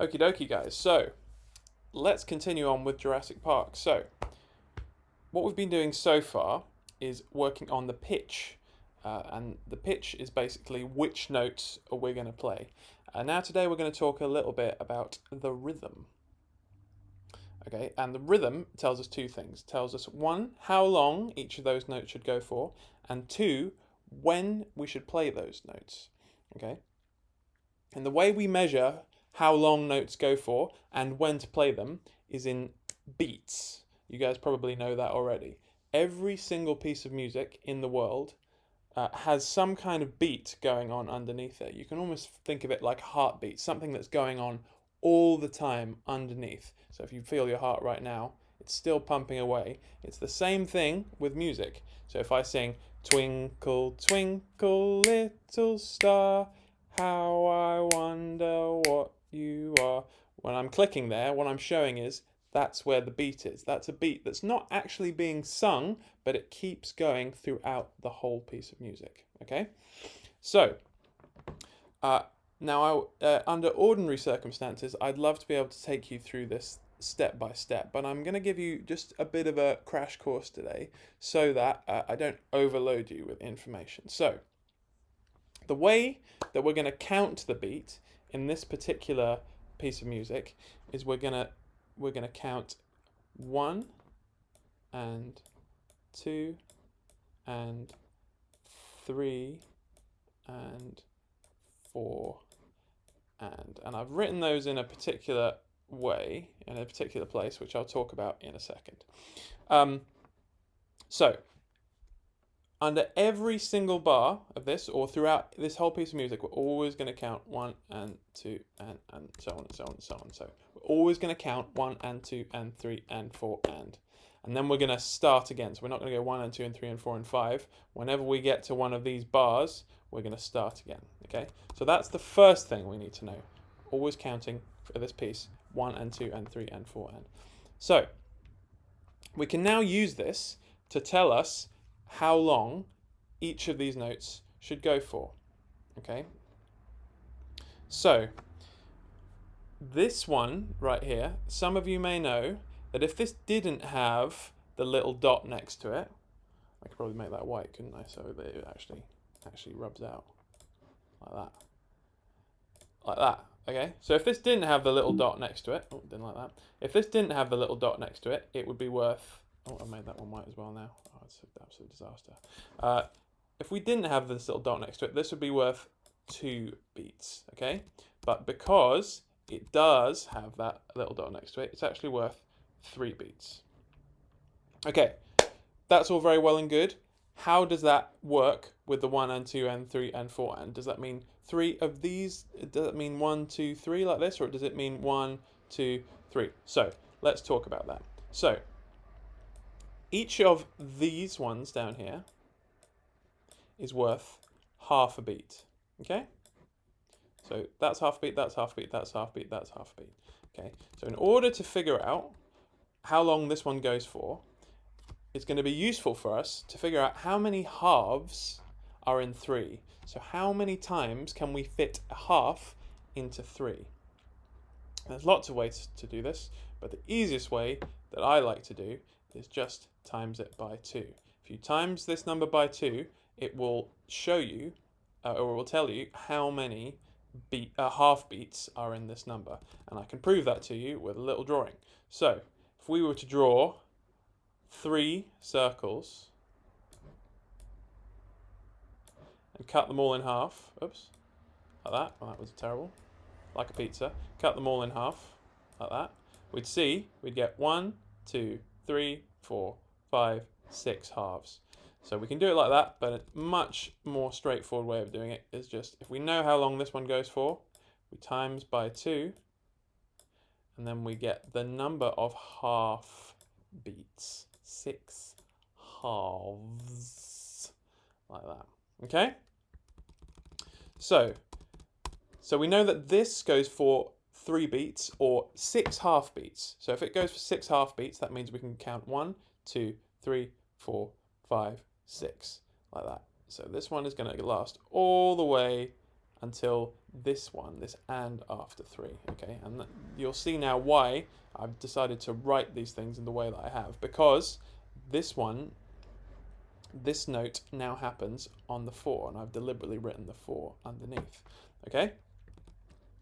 Okie dokie, guys. So, let's continue on with Jurassic Park. So, what we've been doing so far is working on the pitch. And the pitch is basically which notes are we going to play. Now today we're going to talk a little bit about the rhythm. Okay, and the rhythm tells us two things. It tells us, one, how long each of those notes should go for, and two, when we should play those notes. Okay, and the way we measure how long notes go for and when to play them is in beats. You guys probably know that already. Every single piece of music in the world has some kind of beat going on underneath it. You can almost think of it like a heartbeat, something that's going on all the time underneath. So if you feel your heart right now, it's still pumping away. It's the same thing with music. So if I sing, twinkle, twinkle, little star, how I wonder what you are. When I'm clicking there, what I'm showing is that's where the beat is. That's a beat that's not actually being sung, but it keeps going throughout the whole piece of music. Okay? So, now, under ordinary circumstances, I'd love to be able to take you through this step by step, but I'm going to give you just a bit of a crash course today so that I don't overload you with information. So, the way that we're going to count the beat in this particular piece of music is we're going to count 1 and 2 and 3 and 4 and I've written those in a particular way, in a particular place, which I'll talk about in a second. So, under every single bar of this, or throughout this whole piece of music, we're always going to count 1 and 2 and so on and so on and so on. So we're always going to count 1 and 2 and 3 and 4 and then we're going to start again. So we're not going to go 1 and 2 and 3 and 4 and 5. Whenever we get to one of these bars, we're going to start again. Okay? So that's the first thing we need to know. Always counting for this piece 1 and 2 and 3 and 4 and. So we can now use this to tell us how long each of these notes should go for. Okay? So, this one right here, some of you may know that if this didn't have the little dot next to it, I could probably make that white, couldn't I? So that it actually rubs out like that. Like that. Okay? So if this didn't have the little dot next to it, oh, didn't like that. If this didn't have the little dot next to it, it would be worth, oh, I made that one white as well now. Oh, it's an absolute disaster. If we didn't have this little dot next to it, this would be worth 2 beats, okay? But because it does have that little dot next to it, it's actually worth 3 beats. Okay, that's all very well and good. How does that work with the 1 and 2 and 3 and 4 and? Does that mean 3 of these? Does it mean 1, 2, 3 like this? Or does it mean 1, 2, 3? So, let's talk about that. So, each of these ones down here is worth half a beat, okay? So that's half a beat, that's half a beat, that's half a beat, that's half a beat, okay? So in order to figure out how long this one goes for, it's going to be useful for us to figure out how many halves are in 3. So how many times can we fit a half into 3? There's lots of ways to do this, but the easiest way that I like to do is just times it by 2. If you times this number by 2, it will show you, or it will tell you how many half beats are in this number. And I can prove that to you with a little drawing. So, if we were to draw 3 circles and cut them all in half, oops, like that, well, that was terrible, like a pizza, cut them all in half, like that, we'd get 1, 2, 3, 4, 5, 6 halves. So we can do it like that, but a much more straightforward way of doing it is just, if we know how long this one goes for, we times by 2, and then we get the number of half beats. 6 halves, like that. Okay? So we know that this goes for 3 beats or 6 half beats. So if it goes for 6 half beats, that means we can count 1, 2, 3, 4, 5, 6, like that. So this one is going to last all the way until this one, this and after 3, okay? And you'll see now why I've decided to write these things in the way that I have, because this note now happens on the 4, and I've deliberately written the 4 underneath, okay?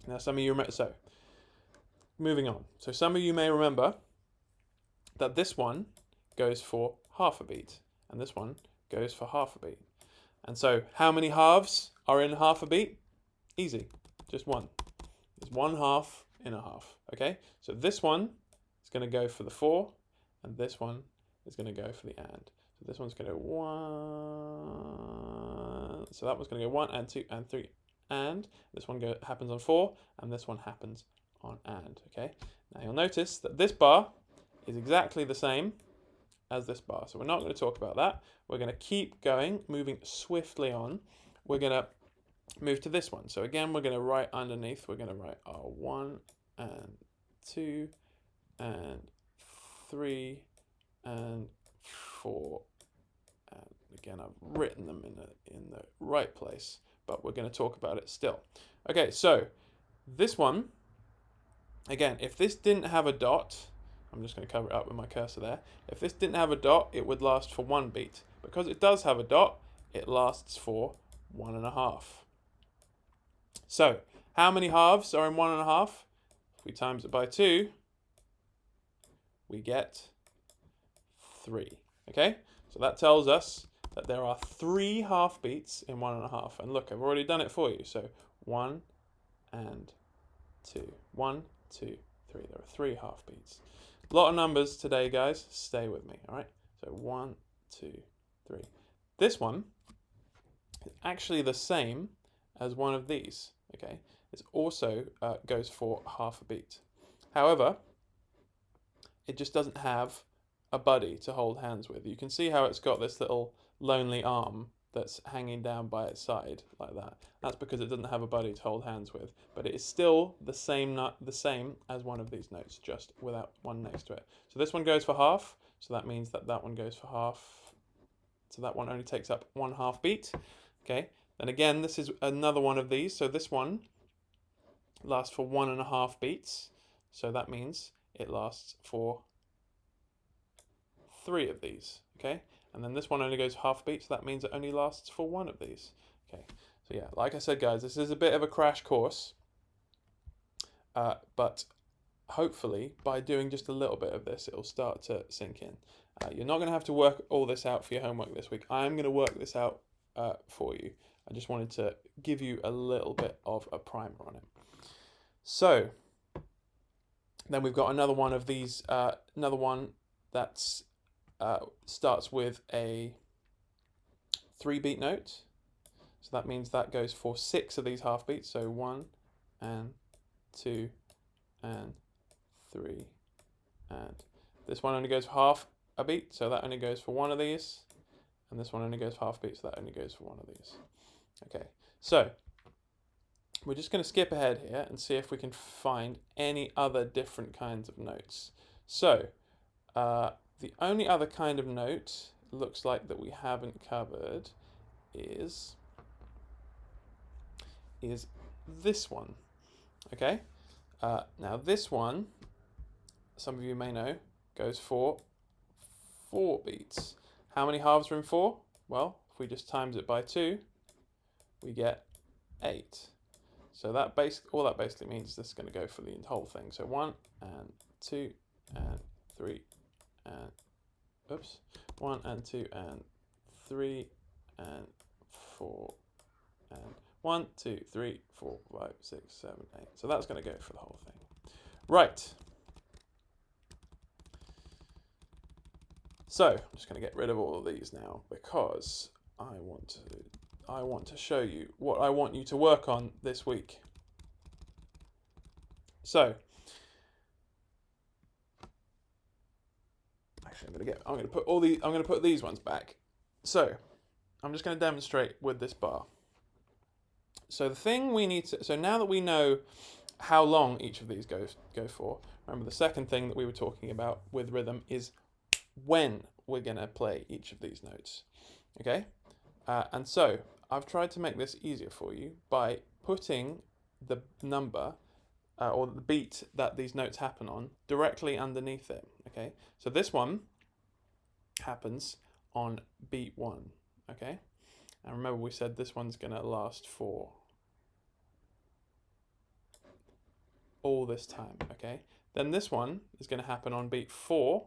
Now some of you remember, so moving on. So some of you may remember that this one goes for half a beat, and this one goes for half a beat. And so how many halves are in half a beat? Easy, just one. There's one half in a half, okay? So this one is going to go for the 4, and this one is going to go for the and. So this one's going to go 1, so that one's going to go 1 and 2 and 3 and. This one happens on 4, and this one happens on and, okay? Now you'll notice that this bar is exactly the same as this bar. So we're not going to talk about that. We're going to keep going, moving swiftly on. We're going to move to this one. So again, we're going to write underneath, we're going to write our 1 and 2 and 3 and 4. And again, I've written them in the right place, but we're going to talk about it still. Okay, so this one, again, if this didn't have a dot, I'm just going to cover it up with my cursor there. If this didn't have a dot, it would last for 1 beat. Because it does have a dot, it lasts for 1.5. So, how many halves are in 1.5? If we times it by 2, we get 3. Okay? So that tells us that there are 3 half beats in 1.5. And look, I've already done it for you. So 1 and 2. 1, 2, 3. There are 3 half beats. A lot of numbers today, guys. Stay with me, all right? So 1, 2, 3. This one is actually the same as one of these, okay? It also goes for half a beat. However, it just doesn't have a buddy to hold hands with. You can see how it's got this little lonely arm that's hanging down by its side like that. That's because it doesn't have a buddy to hold hands with, but it is still the same as one of these notes, just without one next to it. So this one goes for half, so that means that that one goes for half. So that one only takes up 1 half beat. Okay, then again, this is another one of these. So this one lasts for 1.5 beats. So that means it lasts for 3 of these. Okay, and then this one only goes half beat, so that means it only lasts for 1 of these. Okay, so yeah, like I said, guys, this is a bit of a crash course, but hopefully by doing just a little bit of this, it'll start to sink in. You're not going to have to work all this out for your homework this week. I'm going to work this out for you. I just wanted to give you a little bit of a primer on it. So then we've got another one of these, another one that's starts with a 3-beat note. So that means that goes for 6 of these half beats. So 1 and 2 and 3 and this one only goes for half a beat, so that only goes for 1 of these, and this one only goes for half a beat, so that only goes for 1 of these. Okay, so we're just going to skip ahead here and see if we can find any other different kinds of notes. So the only other kind of note looks like that we haven't covered is this one. Okay, now this one, some of you may know, goes for 4 beats. How many halves are in 4? Well, if we just times it by 2, we get 8. So that all that basically means is this is going to go for the whole thing. So 1 and 2 and 3 and 1 and 2 and 3 and 4 and 1, 2, 3, 4, 5, 6, 7, 8. So that's going to go for the whole thing. Right. So I'm just going to get rid of all of these now because I want to show you what I want you to work on this week. So actually I'm going to put these ones back. So I'm just going to demonstrate with this bar. So the thing we need to, so now that we know how long each of these go for, remember the second thing that we were talking about with rhythm is when we're going to play each of these notes. Okay, and so I've tried to make this easier for you by putting the number or the beat that these notes happen on directly underneath it. Okay, so this one happens on beat 1. Okay, and remember we said this one's going to last for all this time. Okay, then this one is going to happen on beat 4,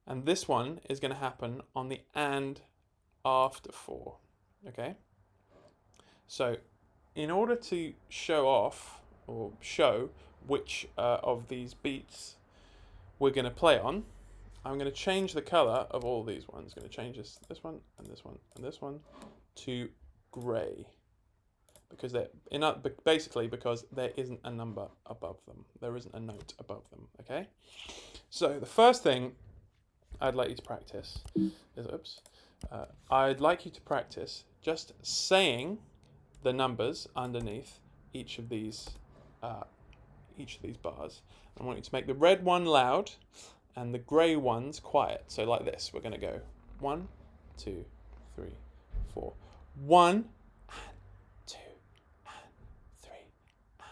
and this one is going to happen on the and after 4. Okay, so in order to show off or show which of these beats we're going to play on, I'm going to change the color of all these ones. I'm going to change this one and this one and this one to gray, because basically because there isn't a number above them. There isn't a note above them. Okay, so the first thing I'd like you to practice is I'd like you to practice just saying the numbers underneath each of these bars. I want you to make the red one loud and the grey ones quiet. So like this, we're going to go 1, 2, 3, 4. 1 and 2 and 3 and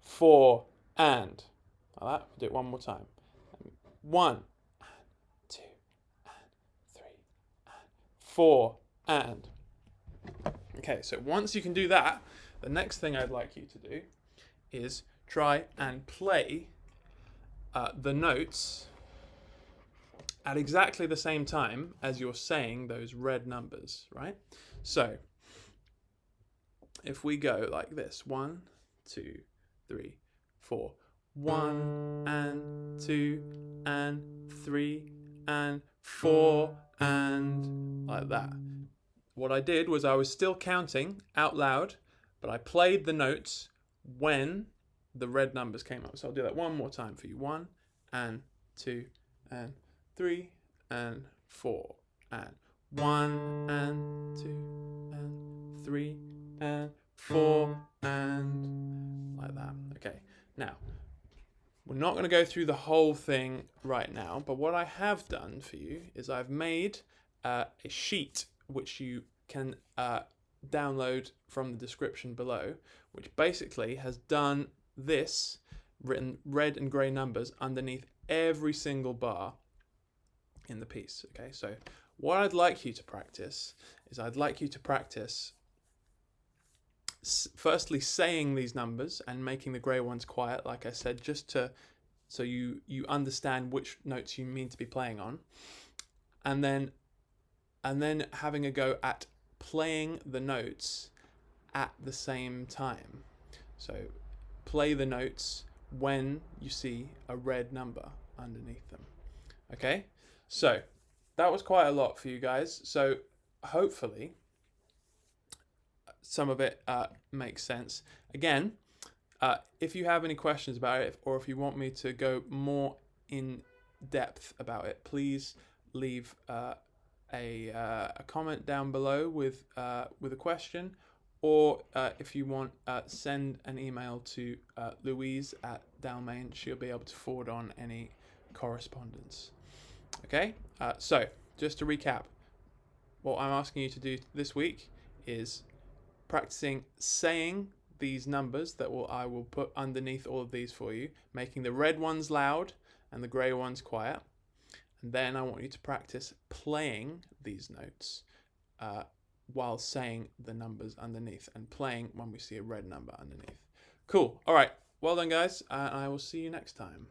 4 and. Like that. We'll do it one more time. 1 and 2 and 3 and 4 and. Okay, so once you can do that, the next thing I'd like you to do is try and play the notes at exactly the same time as you're saying those red numbers, right? So if we go like this, 1, 2, 3, 4, 1 and 2 and 3 and 4 and like that. What I did was I was still counting out loud, but I played the notes when the red numbers came up. So I'll do that one more time for you. 1 and 2 and 3 and 4 and 1 and 2 and 3 and 4 and like that. Okay, now we're not going to go through the whole thing right now, but what I have done for you is I've made a sheet which you can download from the description below, which basically has done this, written red and grey numbers underneath every single bar in the piece. Okay, so what I'd like you to practice is I'd like you to practice firstly saying these numbers and making the grey ones quiet, like I said, just so you understand which notes you mean to be playing on, and then having a go at playing the notes at the same time. So play the notes when you see a red number underneath them. Okay, so that was quite a lot for you guys. So hopefully some of it makes sense. Again, if you have any questions about it, or if you want me to go more in depth about it, please leave a comment down below with a question, or if you want, send an email to Louise at Dalmain. She'll be able to forward on any correspondence. Okay, so just to recap, what I'm asking you to do this week is practicing saying these numbers that I will put underneath all of these for you, making the red ones loud and the grey ones quiet. And then I want you to practice playing these notes while saying the numbers underneath, and playing when we see a red number underneath. Cool. All right. Well done, guys. I will see you next time.